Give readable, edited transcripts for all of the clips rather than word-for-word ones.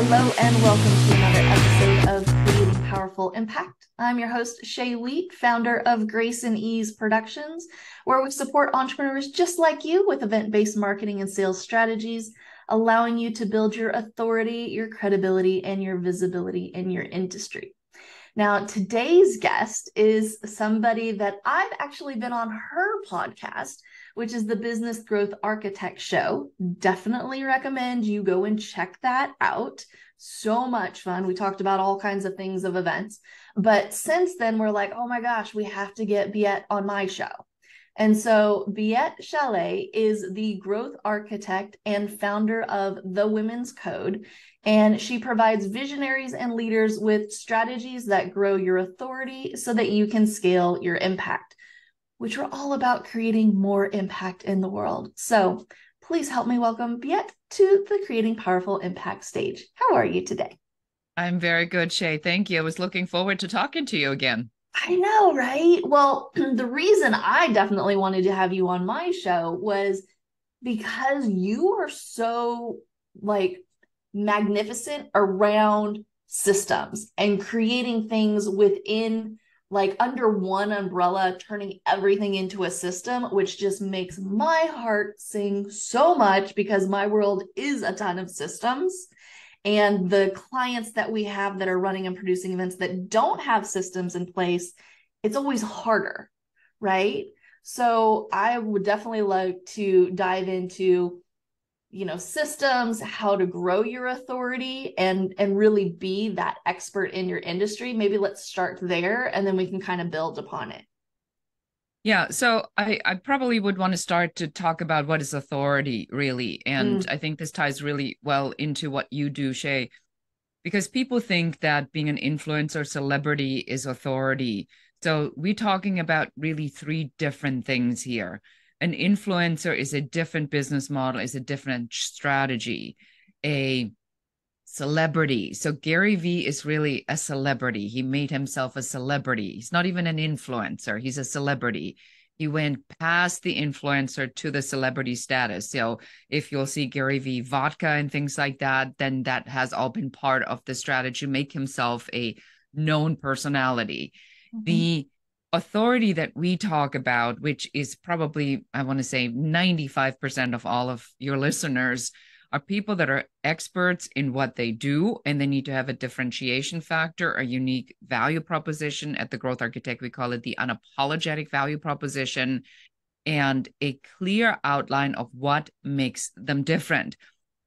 Hello and welcome to another episode of Creating Powerful Impact. I'm your host, Shay Wheat, founder of Grace and Ease Productions, where we support entrepreneurs just like you with event-based marketing and sales strategies, allowing you to build your authority, your credibility, and your visibility in your industry. Now, today's guest is somebody that I've actually been on her podcast, which is the Business Growth Architect Show. Definitely recommend you go and check that out. So much fun. We talked about all kinds of things of events. But since then, we're like, oh my gosh, we have to get Beate on my show. And so Beate Chelette is the growth architect and founder of The Women's Code. And she provides visionaries and leaders with strategies that grow your authority so that you can scale your impact, which are all about creating more impact in the world. So please help me welcome Beate to the Creating Powerful Impact stage. How are you today? I'm very good, Shay. Thank you. I was looking forward to talking to you again. I know, right? Well, the reason I definitely wanted to have you on my show was because you are so magnificent around systems and creating things within under one umbrella, turning everything into a system, which just makes my heart sing so much because my world is a ton of systems. And the clients that we have that are running and producing events that don't have systems in place, it's always harder, right? So I would definitely like to dive into systems, how to grow your authority and really be that expert in your industry. Maybe let's start there and then we can kind of build upon it. Yeah, so I probably would want to start to talk about what is authority really. And I think this ties really well into what you do, Shay, because people think that being an influencer celebrity is authority. So we're talking about really three different things here. An influencer is a different business model, is a different strategy. A celebrity. So Gary Vee is really a celebrity. He made himself a celebrity. He's not even an influencer. He's a celebrity. He went past the influencer to the celebrity status. So if you'll see Gary Vee vodka and things like that, then that has all been part of the strategy to make himself a known personality. Mm-hmm. The authority that we talk about, which is probably, I want to say 95% of all of your listeners, are people that are experts in what they do, and they need to have a differentiation factor, a unique value proposition. At the Growth Architect, we call it the unapologetic value proposition, and a clear outline of what makes them different.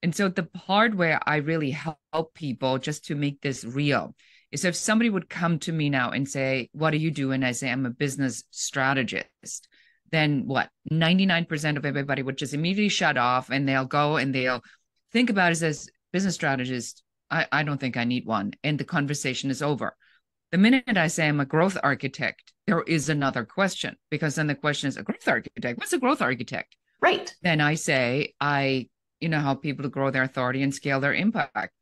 And so the part where I really help people, just to make this real, is if somebody would come to me now and say, what do you do? And I say, I'm a business strategist. Then what? 99% of everybody would just immediately shut off, and they'll go and they'll think about it as business strategist. I don't think I need one. And the conversation is over. The minute I say I'm a growth architect, there is another question, because then the question is, a growth architect? What's a growth architect? Right. Then I say, I help people to grow their authority and scale their impact.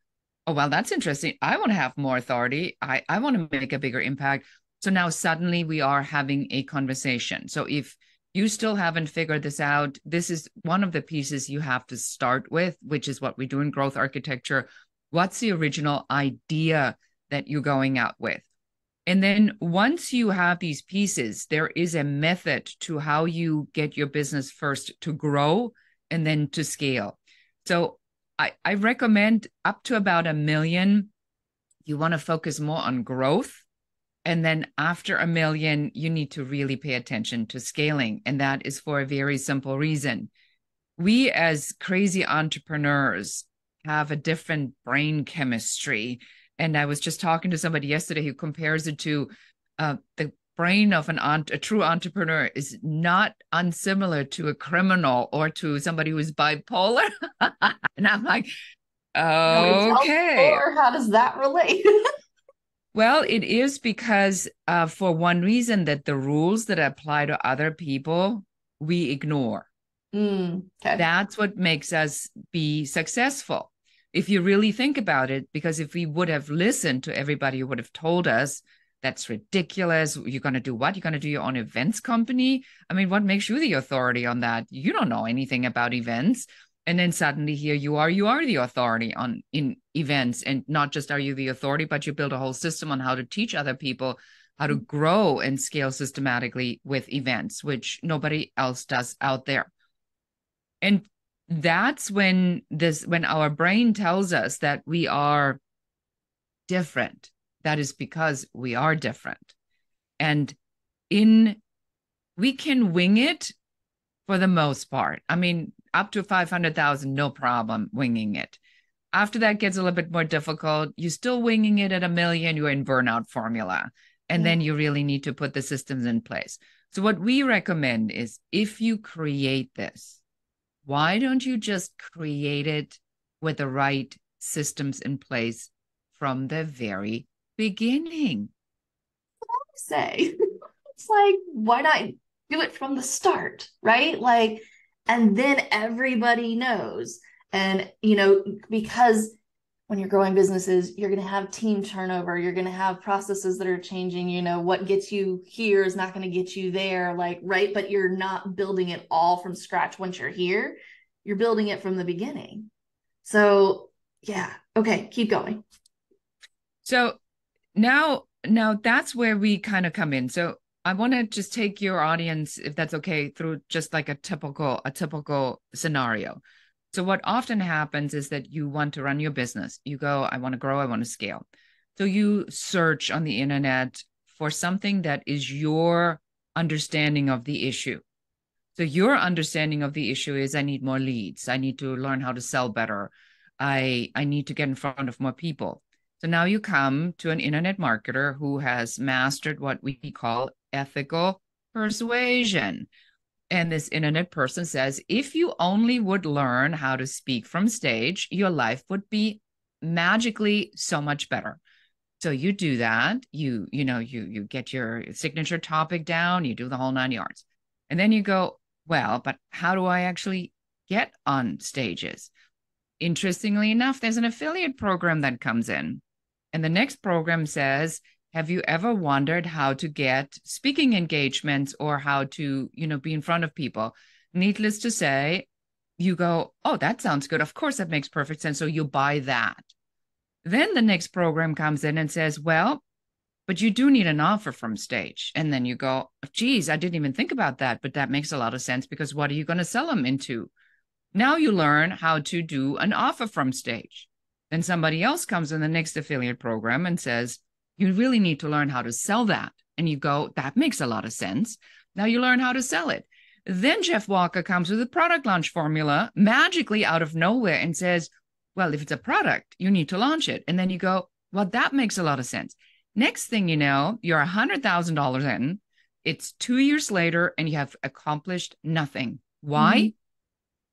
Oh, well, that's interesting. I want to have more authority. I want to make a bigger impact. So now suddenly we are having a conversation. So if you still haven't figured this out, this is one of the pieces you have to start with, which is what we do in growth architecture. What's the original idea that you're going out with? And then once you have these pieces, there is a method to how you get your business first to grow and then to scale. So I recommend up to about $1 million. You want to focus more on growth. And then after $1 million, you need to really pay attention to scaling. And that is for a very simple reason. We as crazy entrepreneurs have a different brain chemistry. And I was just talking to somebody yesterday who compares it to the brain of a true entrepreneur is not unsimilar to a criminal or to somebody who's bipolar. And I'm like, okay. Or how does that relate? Well, it is because for one reason, that the rules that apply to other people, we ignore. Okay. That's what makes us be successful. If you really think about it, because if we would have listened to everybody who would have told us, that's ridiculous. You're going to do what? You're going to do your own events company? I mean, what makes you the authority on that? You don't know anything about events. And then suddenly here you are the authority in events. And not just are you the authority, but you build a whole system on how to teach other people how to grow and scale systematically with events, which nobody else does out there. And that's when our brain tells us that we are different. That is because we are different. And we can wing it for the most part. I mean, up to 500,000, no problem winging it. After that gets a little bit more difficult, you're still winging it at 1 million, you're in burnout formula. And then you really need to put the systems in place. So what we recommend is, if you create this, why don't you just create it with the right systems in place from the very beginning? Say it's like, why not do it from the start, right? Like, and then everybody knows. And because when you're growing businesses, you're going to have team turnover, you're going to have processes that are changing. What gets you here is not going to get you there, like, right? But you're not building it all from scratch. Once you're here, you're building it from the beginning. So yeah, okay, keep going. So now that's where we kind of come in. So I want to just take your audience, if that's okay, through just like a typical scenario. So what often happens is that you want to run your business. You go, I want to grow, I want to scale. So you search on the internet for something that is your understanding of the issue. So your understanding of the issue is, I need more leads. I need to learn how to sell better. I need to get in front of more people. So now you come to an internet marketer who has mastered what we call ethical persuasion. And this internet person says, if you only would learn how to speak from stage, your life would be magically so much better. So you do that, you get your signature topic down, you do the whole 9 yards. And then you go, well, but how do I actually get on stages? Interestingly enough, there's an affiliate program that comes in. And the next program says, have you ever wondered how to get speaking engagements or how to, be in front of people? Needless to say, you go, oh, that sounds good. Of course, that makes perfect sense. So you buy that. Then the next program comes in and says, well, but you do need an offer from stage. And then you go, geez, I didn't even think about that. But that makes a lot of sense, because what are you going to sell them into? Now you learn how to do an offer from stage. Then somebody else comes in the next affiliate program and says, you really need to learn how to sell that. And you go, that makes a lot of sense. Now you learn how to sell it. Then Jeff Walker comes with a product launch formula magically out of nowhere and says, well, if it's a product, you need to launch it. And then you go, well, that makes a lot of sense. Next thing you know, you're $100,000 in. It's 2 years later and you have accomplished nothing. Why? Mm-hmm.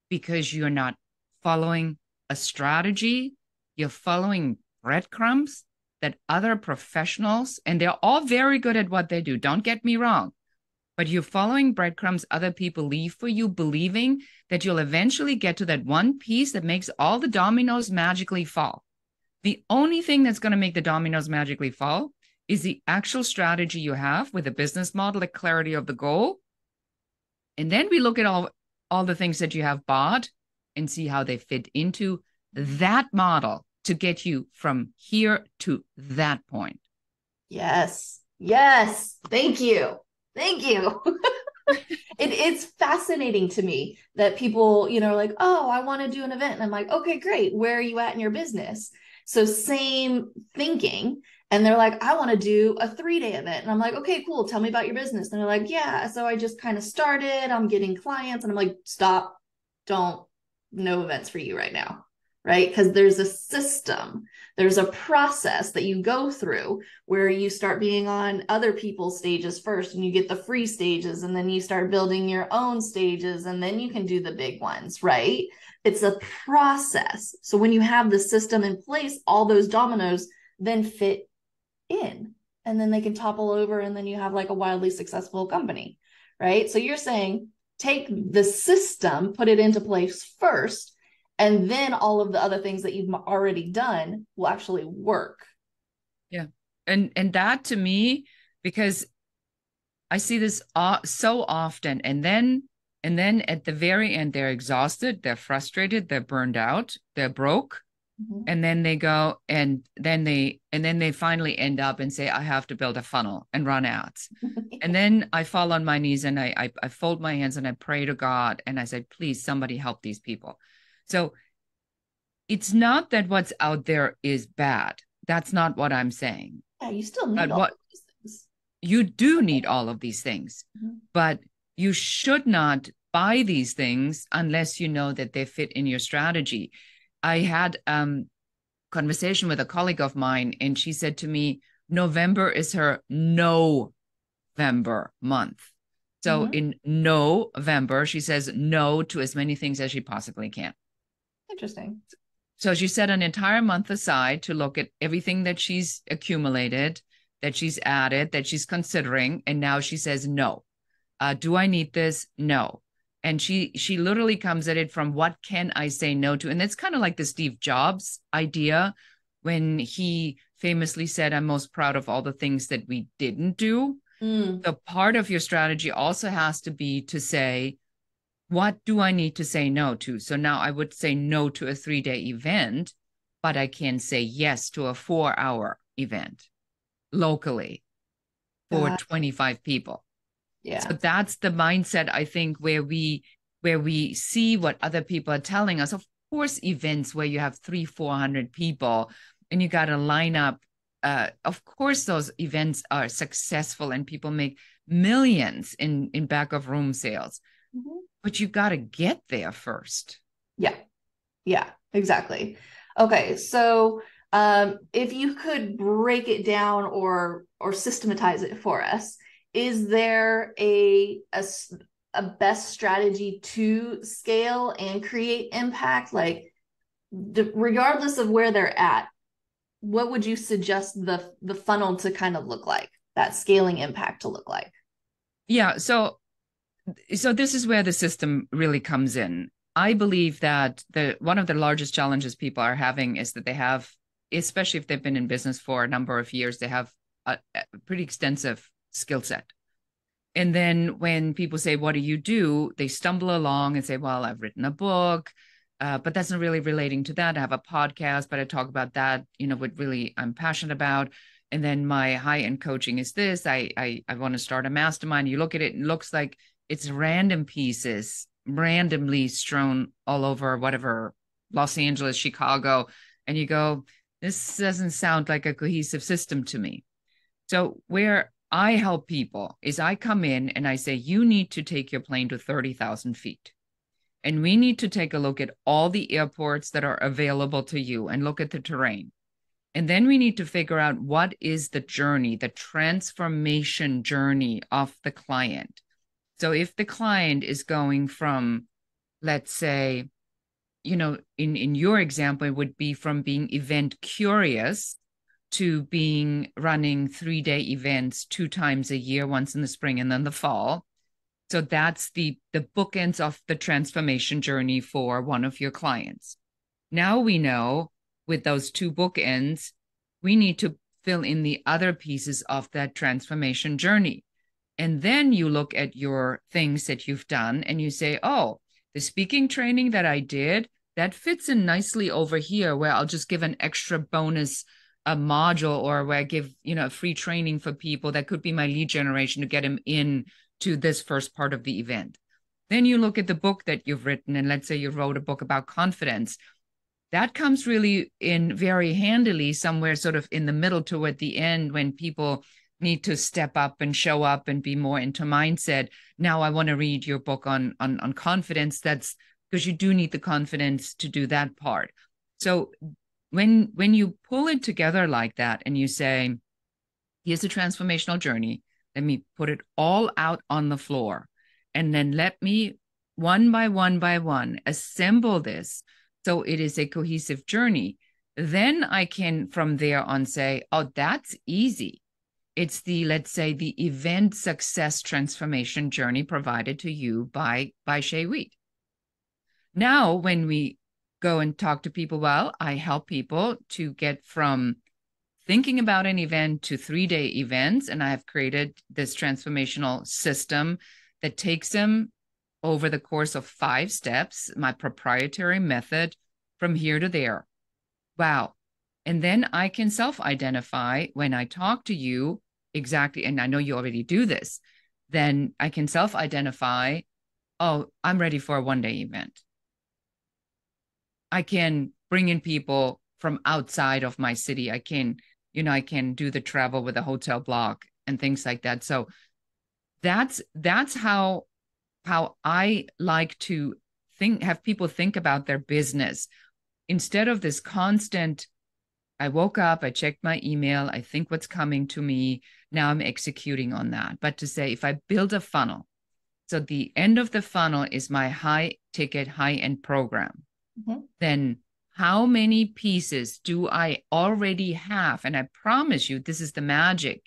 Because you're not following a strategy. You're following breadcrumbs that other professionals, and they're all very good at what they do, don't get me wrong, but you're following breadcrumbs other people leave for you, believing that you'll eventually get to that one piece that makes all the dominoes magically fall. The only thing that's going to make the dominoes magically fall is the actual strategy you have with a business model, the clarity of the goal. And then we look at all the things that you have bought and see how they fit into that model to get you from here to that point. Yes. Yes. Thank you. Thank you. It's fascinating to me that people, are like, oh, I want to do an event. And I'm like, okay, great. Where are you at in your business? So same thinking. And they're like, I want to do a 3-day event. And I'm like, okay, cool. Tell me about your business. And they're like, yeah. So I just kind of started, I'm getting clients. And I'm like, stop. No events for you right now. Right? Because there's a system, there's a process that you go through where you start being on other people's stages first, and you get the free stages, and then you start building your own stages, and then you can do the big ones, right? It's a process. So when you have the system in place, all those dominoes then fit in, and then they can topple over, and then you have like a wildly successful company, right? So you're saying take the system, put it into place first, and then all of the other things that you've already done will actually work. Yeah. And that to me, because I see this so often, and then And then at the very end, they're exhausted, they're frustrated, they're burned out, they're broke. And then they go and then they finally end up and say, I have to build a funnel and run ads. And then I fall on my knees and I fold my hands and I pray to God and I say, please, somebody help these people. So it's not that what's out there is bad. That's not what I'm saying. Yeah, you still need all of these things. You do need all of these things, but you should not buy these things unless you know that they fit in your strategy. I had conversation with a colleague of mine, and she said to me, November is her November month. So in November, she says no to as many things as she possibly can. Interesting. So she set an entire month aside to look at everything that she's accumulated, that she's added, that she's considering. And now she says, no. Do I need this? No. And she literally comes at it from what can I say no to? And that's kind of like the Steve Jobs idea when he famously said, I'm most proud of all the things that we didn't do. The part of your strategy also has to be to say, what do I need to say no to? So now I would say no to a 3-day event, but I can say yes to a 4-hour event locally for 25 people. Yeah. So that's the mindset, I think, where we see what other people are telling us. Of course, events where you have 300-400 people and you got to line up. Of course, those events are successful and people make millions in back of room sales. But you got to get there first. Yeah, exactly. Okay, so if you could break it down or systematize it for us, is there a best strategy to scale and create impact? Like, regardless of where they're at, what would you suggest the funnel to kind of look like, that scaling impact to look like? Yeah, so this is where the system really comes in. I believe that one of the largest challenges people are having is that they have, especially if they've been in business for a number of years, they have a pretty extensive skill set. And then when people say, what do? They stumble along and say, well, I've written a book, but that's not really relating to that. I have a podcast, but I talk about that, what really I'm passionate about. And then my high-end coaching is this. I want to start a mastermind. You look at it, and it looks like it's random pieces randomly strewn all over whatever, Los Angeles, Chicago. And you go, this doesn't sound like a cohesive system to me. So where I help people is I come in and I say, you need to take your plane to 30,000 feet. And we need to take a look at all the airports that are available to you and look at the terrain. And then we need to figure out what is the journey, the transformation journey of the client. So if the client is going from, let's say, in your example, it would be from being event curious to being running 3-day events 2 times a year, once in the spring and then the fall. So that's the bookends of the transformation journey for one of your clients. Now we know with those 2 bookends, we need to fill in the other pieces of that transformation journey. And then you look at your things that you've done and you say, oh, the speaking training that I did, that fits in nicely over here where I'll just give an extra bonus a module, or where I give, free training for people that could be my lead generation to get them in to this first part of the event. Then you look at the book that you've written, and let's say you wrote a book about confidence. That comes really in very handily somewhere sort of in the middle toward the end when people need to step up and show up and be more into mindset. Now I want to read your book on confidence. That's because you do need the confidence to do that part. So when you pull it together like that and you say, here's a transformational journey, let me put it all out on the floor, and then let me one by one assemble this so it is a cohesive journey. Then I can from there on say, oh, that's easy. It's let's say the event success transformation journey provided to you by Shay Wheat. Now, when we go and talk to people, well, I help people to get from thinking about an event to 3-day events. And I have created this transformational system that takes them over the course of 5 steps, my proprietary method from here to there. Wow. And then I can self-identify when I talk to you exactly, and I know you already do this, then I can self-identify, oh, I'm ready for a one-day event. I can bring in people from outside of my city. I can do the travel with a hotel block and things like that. So that's how I like to have people think about their business instead of this constant, I woke up, I checked my email, I think what's coming to me, now I'm executing on that. But to say, if I build a funnel, so the end of the funnel is my high ticket, high end program, then how many pieces do I already have? And I promise you, this is the magic,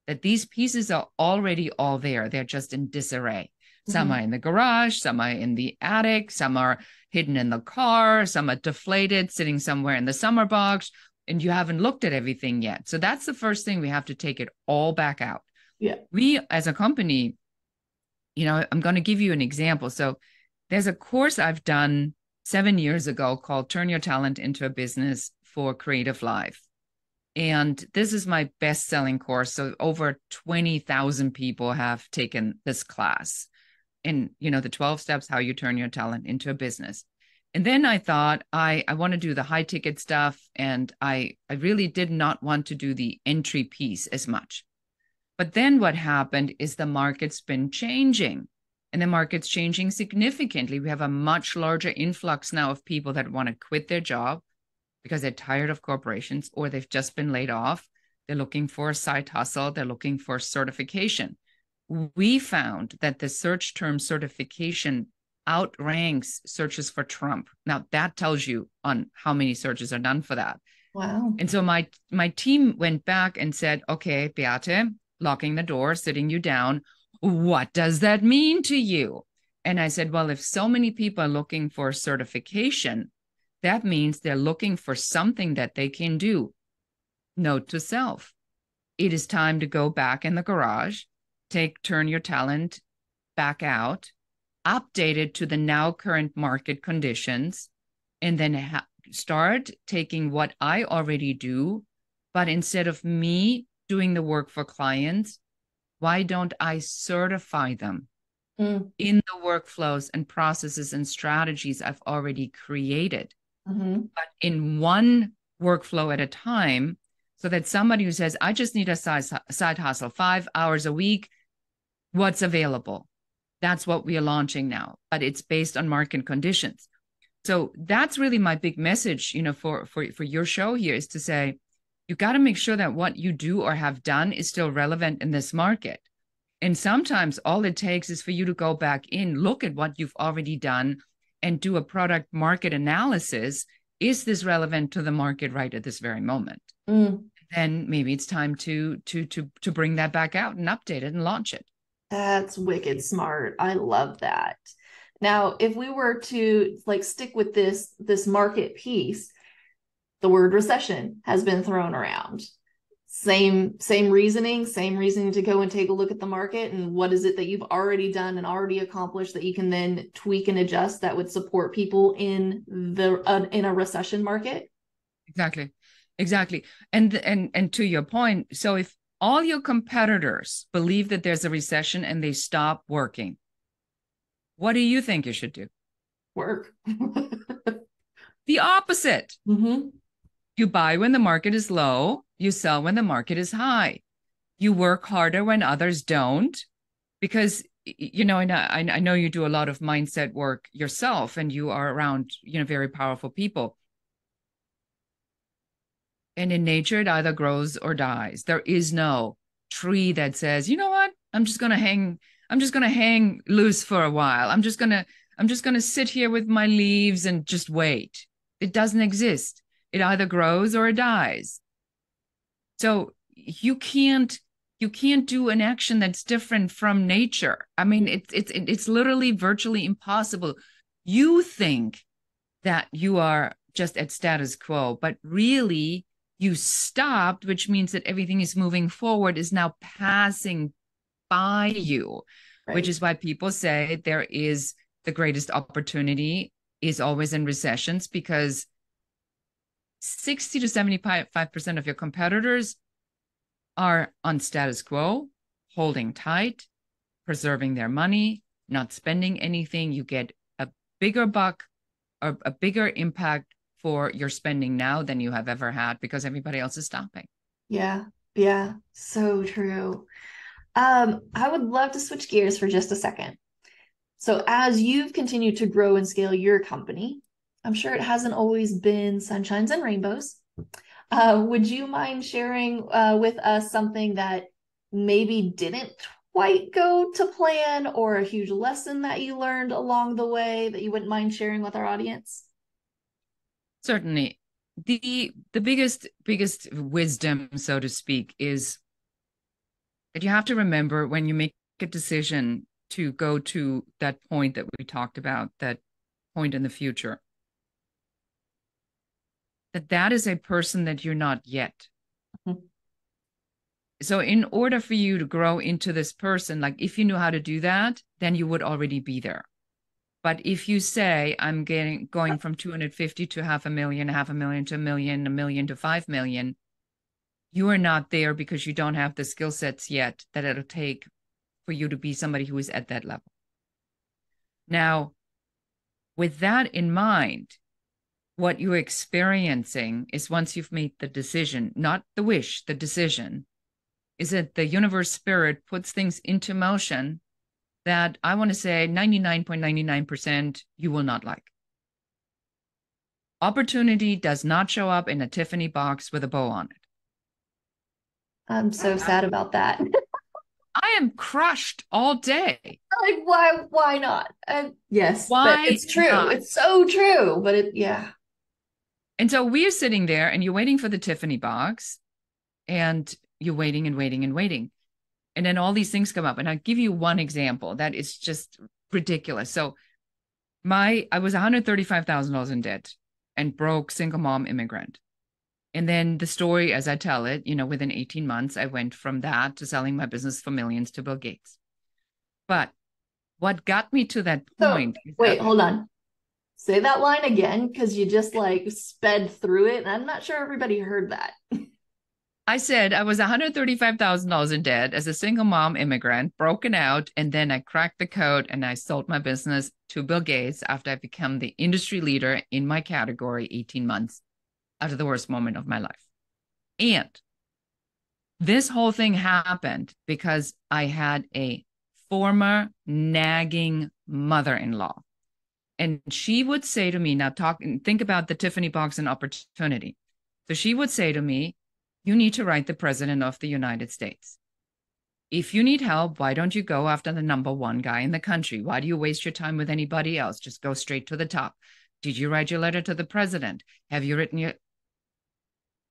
that these pieces are already all there. They're just in disarray. Some are in the garage, some are in the attic, some are hidden in the car, some are deflated, sitting somewhere in the summer box, and you haven't looked at everything yet. So that's the first thing. We have to take it all back out. Yeah. We, as a company, I'm going to give you an example. So there's a course I've done 7 years ago called Turn Your Talent into a Business for Creative Life. And this is my best-selling course. So over 20,000 people have taken this class. And, the 12 steps, how you turn your talent into a business. And then I thought, I want to do the high ticket stuff. And I really did not want to do the entry piece as much. But then what happened is the market's been changing. And the market's changing significantly. We have a much larger influx now of people that want to quit their job because they're tired of corporations or they've just been laid off. They're looking for a side hustle. They're looking for certification. We found that the search term certification outranks searches for Trump. Now that tells you on how many searches are done for that. Wow. And so my team went back and said, okay, Beate, locking the door, sitting you down, what does that mean to you? And I said, well, if so many people are looking for certification, that means they're looking for something that they can do. Note to self, it is time to go back in the garage, turn your talent back out, update it to the now current market conditions, and then start taking what I already do, but instead of me doing the work for clients, why don't I certify them in the workflows and processes and strategies I've already created, but in one workflow at a time, so that somebody who says, I just need a side hustle, 5 hours a week, what's available? That's what we are launching now, but it's based on market conditions. So that's really my big message, for your show here, is to say, you got to make sure that what you do or have done is still relevant in this market. And sometimes all it takes is for you to go back in, look at what you've already done, and do a product market analysis. Is this relevant to the market right at this very moment? Then maybe it's time to bring that back out and update it and launch it. That's wicked smart. I love that. Now, if we were to stick with this market piece, the word recession has been thrown around. Same reasoning to go and take a look at the market, and what is it that you've already done and already accomplished that you can then tweak and adjust that would support people in a recession market. Exactly. And to your point, so if all your competitors believe that there's a recession and they stop working, what do you think you should do? Work. The opposite. You buy when the market is low. You sell when the market is high. You work harder when others don't, because, and I know you do a lot of mindset work yourself, and you are around, very powerful people. And in nature, it either grows or dies. There is no tree that says, you know what, I'm just going to hang loose for a while. I'm just going to sit here with my leaves and just wait. It doesn't exist. It either grows or it dies. So you can't do an action that's different from nature. I mean, it's literally virtually impossible. You think that you are just at status quo, but really you stopped, which means that everything is moving forward, is now passing by you. which is why people say there is the greatest opportunity is always in recessions, because 60 to 75% of your competitors are on status quo, holding tight, preserving their money, not spending anything. You get a bigger buck or a bigger impact for your spending now than you have ever had, because everybody else is stopping. Yeah. Yeah. So true. I would love to switch gears for just a second. So as you've continued to grow and scale your company, I'm sure it hasn't always been sunshines and rainbows. Would you mind sharing with us something that maybe didn't quite go to plan, or a huge lesson that you learned along the way that you wouldn't mind sharing with our audience? Certainly. The biggest wisdom, so to speak, is that you have to remember when you make a decision to go to that point that we talked about, that point in the future, that is a person that you're not yet. Mm-hmm. So in order for you to grow into this person, like if you knew how to do that, then you would already be there. But if you say, I'm going from 250 to 500,000, 500,000 to 1 million, 1 million to 5 million, you are not there because you don't have the skill sets yet that it'll take for you to be somebody who is at that level. Now, with that in mind, what you're experiencing is, once you've made the decision, not the wish, the decision, is that the universe spirit puts things into motion that I want to say 99.99% you will not like. Opportunity does not show up in a Tiffany box with a bow on it. I'm so sad about that. I am crushed all day. Like, why not? Yes, why but it's true. Not? It's so true, but yeah. And so we're sitting there and you're waiting for the Tiffany box, and you're waiting and waiting and waiting. And then all these things come up. And I'll give you one example that is just ridiculous. So I was $135,000 in debt and broke, single mom, immigrant. And then the story, as I tell it, within 18 months, I went from that to selling my business for millions to Bill Gates. But what got me to that point? Wait, hold on. Say that line again, because you just sped through it. And I'm not sure everybody heard that. I said I was $135,000 in debt as a single mom immigrant, broken out, and then I cracked the code and I sold my business to Bill Gates after I became the industry leader in my category 18 months after the worst moment of my life. And this whole thing happened because I had a former nagging mother-in-law. And she would say to me, now think about the Tiffany box and opportunity. So she would say to me, you need to write the president of the United States. If you need help, why don't you go after the number one guy in the country? Why do you waste your time with anybody else? Just go straight to the top. Did you write your letter to the president? Have you written your...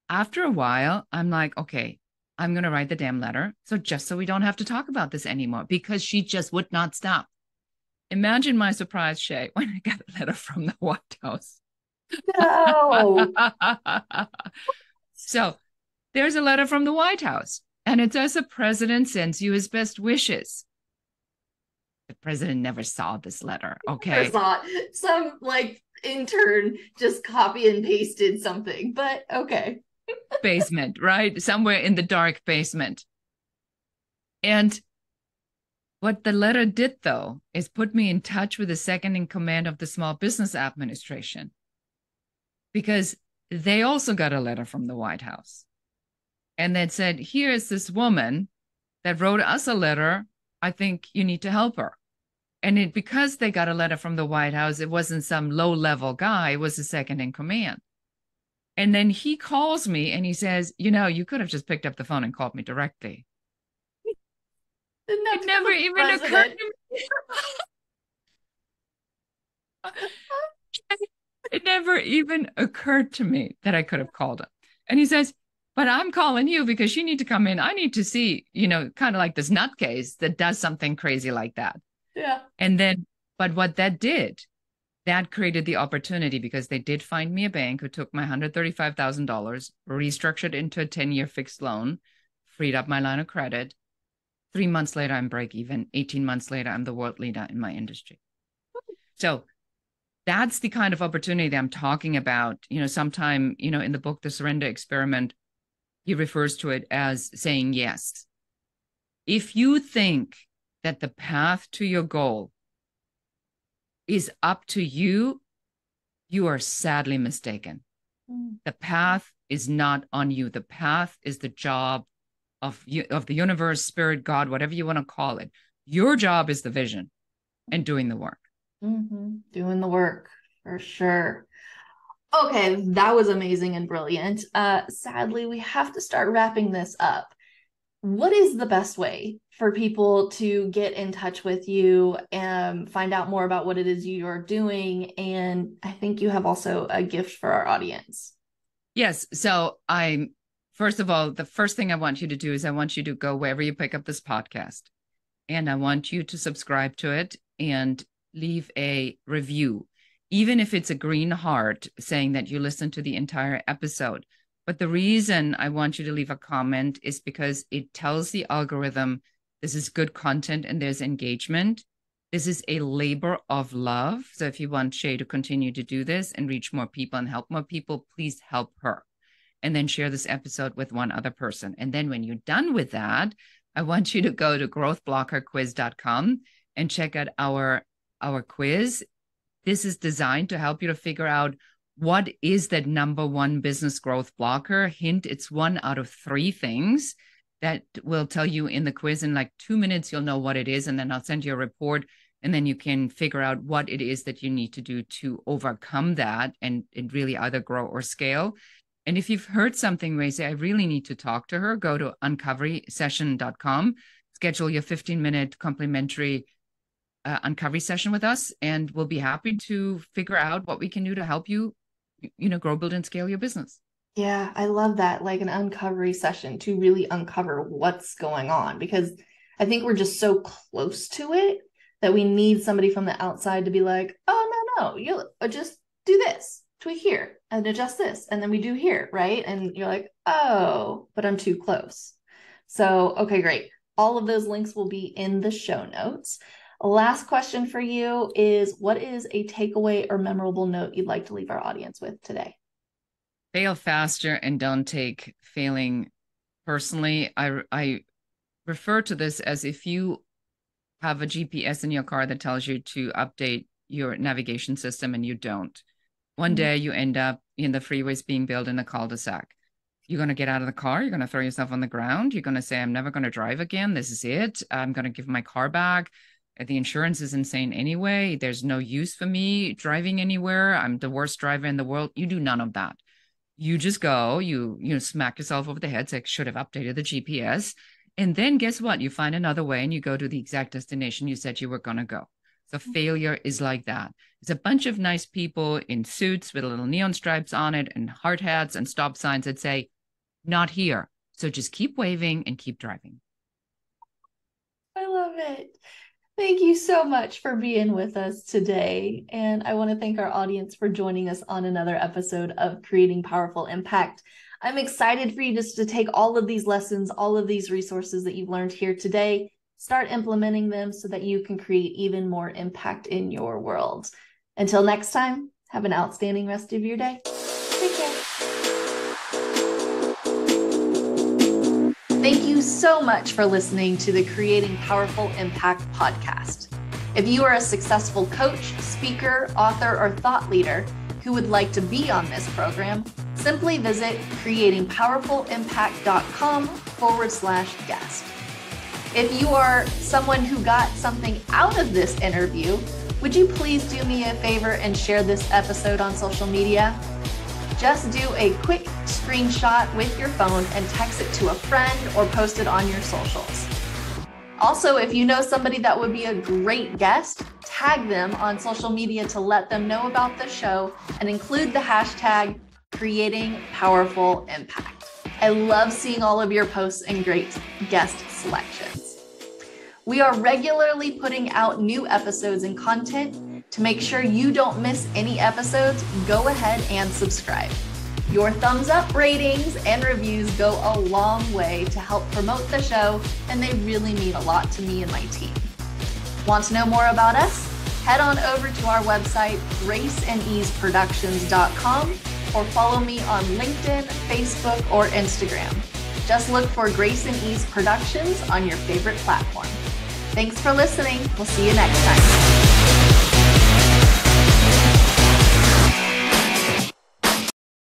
After a while, I'm like, okay, I'm going to write the damn letter. So just so we don't have to talk about this anymore, because she just would not stop. Imagine my surprise, Shay, when I got a letter from the White House. No. So there's a letter from the White House, and it says the president sends you his best wishes. The president never saw this letter, okay? Never saw it. Some intern just copy and pasted something, but okay. Basement, right? Somewhere in the dark basement. And what the letter did, though, is put me in touch with the second in command of the Small Business Administration, because they also got a letter from the White House. And that said, here is this woman that wrote us a letter. I think you need to help her. And because they got a letter from the White House, it wasn't some low-level guy. It was the second in command. And then he calls me and he says, you could have just picked up the phone and called me directly. It never even occurred to me. It never even occurred to me that I could have called him. And he says, but I'm calling you because you need to come in. I need to see, kind of like this nutcase that does something crazy like that. Yeah. And then, but what that did, that created the opportunity, because they did find me a bank who took my $135,000, restructured into a 10-year fixed loan, freed up my line of credit. 3 months later, I'm break even. 18 months later, I'm the world leader in my industry. So that's the kind of opportunity that I'm talking about. Sometime, in the book, The Surrender Experiment, he refers to it as saying yes. If you think that the path to your goal is up to you, you are sadly mistaken. The path is not on you. The path is the job of the universe, spirit, God, whatever you want to call it. Your job is the vision and doing the work. Doing the work, for sure. Okay, that was amazing and brilliant. Sadly, we have to start wrapping this up. What is the best way for people to get in touch with you and find out more about what it is you're doing? And I think you have also a gift for our audience. Yes. So first of all, the first thing I want you to do is I want you to go wherever you pick up this podcast, and I want you to subscribe to it and leave a review, even if it's a green heart saying that you listened to the entire episode. But the reason I want you to leave a comment is because it tells the algorithm this is good content and there's engagement. This is a labor of love. So if you want Shay to continue to do this and reach more people and help more people, please help her. And then share this episode with one other person. And then when you're done with that, I want you to go to growthblockerquiz.com and check out our quiz. This is designed to help you to figure out what is that number one business growth blocker. Hint, it's 1 out of 3 things that will tell you in the quiz. In like 2 minutes, you'll know what it is. And then I'll send you a report. And then you can figure out what it is that you need to do to overcome that and really either grow or scale. And if you've heard something where you say, I really need to talk to her, go to uncoverysession.com, schedule your 15-minute complimentary uncovery session with us, and we'll be happy to figure out what we can do to help you, grow, build, and scale your business. Yeah, I love that, like an uncovery session to really uncover what's going on, because I think we're just so close to it that we need somebody from the outside to be like, oh, no, you just do this, tweak here and adjust this. And then we do here, right? And you're like, oh, but I'm too close. So, okay, great. All of those links will be in the show notes. Last question for you is, what is a takeaway or memorable note you'd like to leave our audience with today? Fail faster and don't take failing personally. I refer to this as if you have a GPS in your car that tells you to update your navigation system and you don't. One day you end up in the freeways being built in a cul-de-sac. You're going to get out of the car. You're going to throw yourself on the ground. You're going to say, I'm never going to drive again. This is it. I'm going to give my car back. The insurance is insane anyway. There's no use for me driving anywhere. I'm the worst driver in the world. You do none of that. You just go, you smack yourself over the head, say, should have updated the GPS. And then guess what? You find another way and you go to the exact destination you said you were going to go. So failure is like that. It's a bunch of nice people in suits with little neon stripes on it and hard hats and stop signs that say, not here. So just keep waving and keep driving. I love it. Thank you so much for being with us today. And I want to thank our audience for joining us on another episode of Creating Powerful Impact. I'm excited for you just to take all of these lessons, all of these resources that you've learned here today, start implementing them so that you can create even more impact in your world. Until next time, have an outstanding rest of your day. Take care. Thank you so much for listening to the Creating Powerful Impact podcast. If you are a successful coach, speaker, author, or thought leader who would like to be on this program, simply visit creatingpowerfulimpact.com/guest. If you are someone who got something out of this interview, would you please do me a favor and share this episode on social media? Just do a quick screenshot with your phone and text it to a friend or post it on your socials. Also, if you know somebody that would be a great guest, tag them on social media to let them know about the show and include the hashtag Creating Powerful Impact. I love seeing all of your posts and great guest selections. We are regularly putting out new episodes and content. To make sure you don't miss any episodes, go ahead and subscribe. Your thumbs up, ratings, and reviews go a long way to help promote the show, and they really mean a lot to me and my team. Want to know more about us? Head on over to our website, graceandeaseproductions.com, or follow me on LinkedIn, Facebook, or Instagram. Just look for Grace and Ease Productions on your favorite platform. Thanks for listening. We'll see you next time.